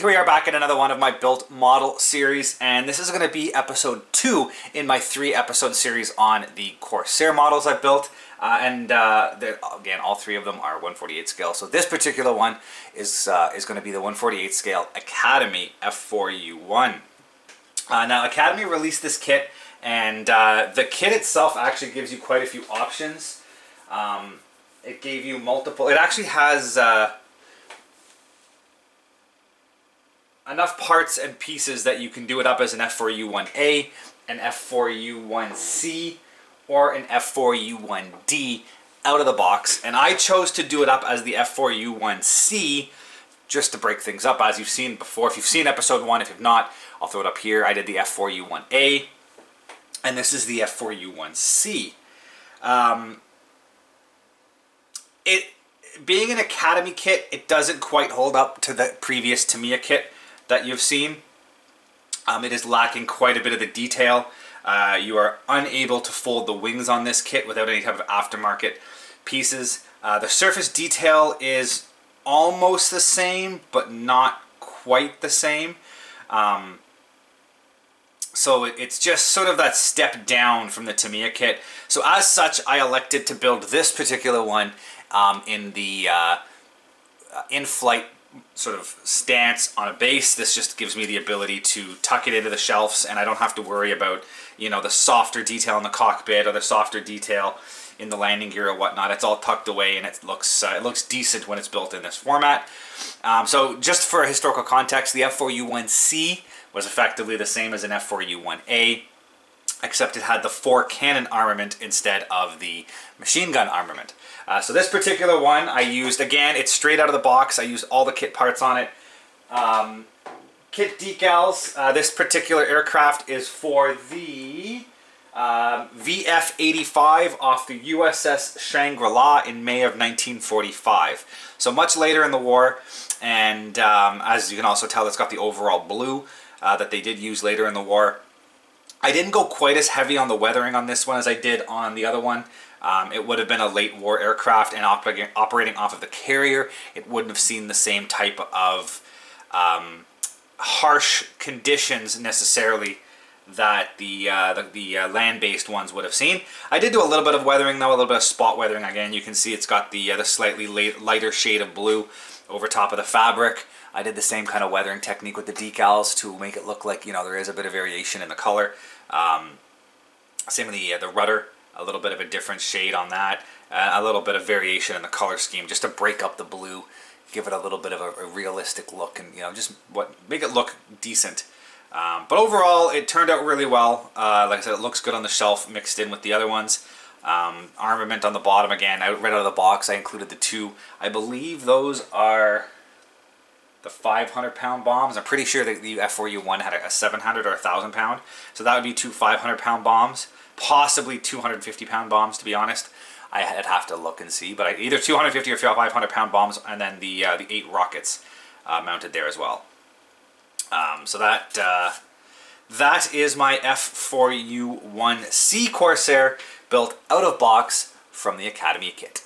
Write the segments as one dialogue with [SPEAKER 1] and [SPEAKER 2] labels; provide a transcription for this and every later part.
[SPEAKER 1] here we are back in another one of my built model series, and this is going to be episode 2 in my 3-episode series on the Corsair models I've built. Again, all 3 of them are 1/48 scale. So this particular one is going to be the 1/48 scale Academy F4U-1. Now, Academy released this kit, and the kit itself actually gives you quite a few options. It gave you multiple. It actually has enough parts and pieces that you can do it up as an F4U-1A, an F4U-1C, or an F4U-1D out of the box. And I chose to do it up as the F4U-1C just to break things up, as you've seen before. If you've seen episode 1, if you've not, I'll throw it up here. I did the F4U-1A, and this is the F4U-1C. Being an Academy kit, it doesn't quite hold up to the previous Tamiya kit that you've seen. It is lacking quite a bit of the detail. You are unable to fold the wings on this kit without any type of aftermarket pieces. The surface detail is almost the same, but not quite the same. So it's just sort of that step down from the Tamiya kit. So as such, I elected to build this particular one in the in-flight sort of stance on a base. This just gives me the ability to tuck it into the shelves, and I don't have to worry about, you know, the softer detail in the cockpit or the softer detail in the landing gear or whatnot. It's all tucked away, and it looks decent when it's built in this format. So just for historical context, the F4U-1C was effectively the same as an F4U-1A, except it had the 4 cannon armament instead of the machine gun armament. So this particular one I used, again, it's straight out of the box. I used all the kit parts on it. Kit decals, this particular aircraft is for the VF-85 off the USS Shangri-La in May of 1945. So much later in the war, and as you can also tell, it's got the overall blue that they did use later in the war. I didn't go quite as heavy on the weathering on this one as I did on the other one. It would have been a late war aircraft, and operating off of the carrier, it wouldn't have seen the same type of harsh conditions necessarily that the land-based ones would have seen. I did do a little bit of weathering though, a little bit of spot weathering. Again, you can see it's got the slightly lighter shade of blue over top of the fabric. I did the same kind of weathering technique with the decals to make it look like, you know, there is a bit of variation in the color. Same with the rudder, a little bit of a different shade on that, a little bit of variation in the color scheme just to break up the blue, give it a little bit of a realistic look, and, you know, just make it look decent. But overall, it turned out really well. Like I said, it looks good on the shelf mixed in with the other ones. Armament on the bottom, again, right out of the box, I included the 2. I believe those are the 500-pound bombs. I'm pretty sure that the F4U-1 had a 700 or 1,000-pound. So that would be 2 500-pound bombs, possibly 250-pound bombs, to be honest. I'd have to look and see, but either 250 or 500-pound bombs, and then the 8 rockets mounted there as well. So that is my F4U-1C Corsair, built out of box from the Academy kit.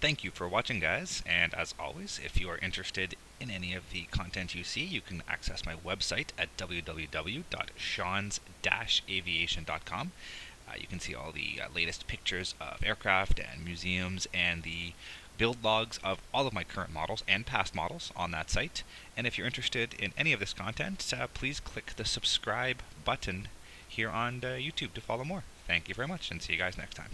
[SPEAKER 2] Thank you for watching, guys, and as always, if you are interested in any of the content you see, you can access my website at www.seans-aviation.com. You can see all the latest pictures of aircraft and museums and the build logs of all of my current models and past models on that site. And if you're interested in any of this content, please click the subscribe button here on YouTube to follow more. Thank you very much, and see you guys next time.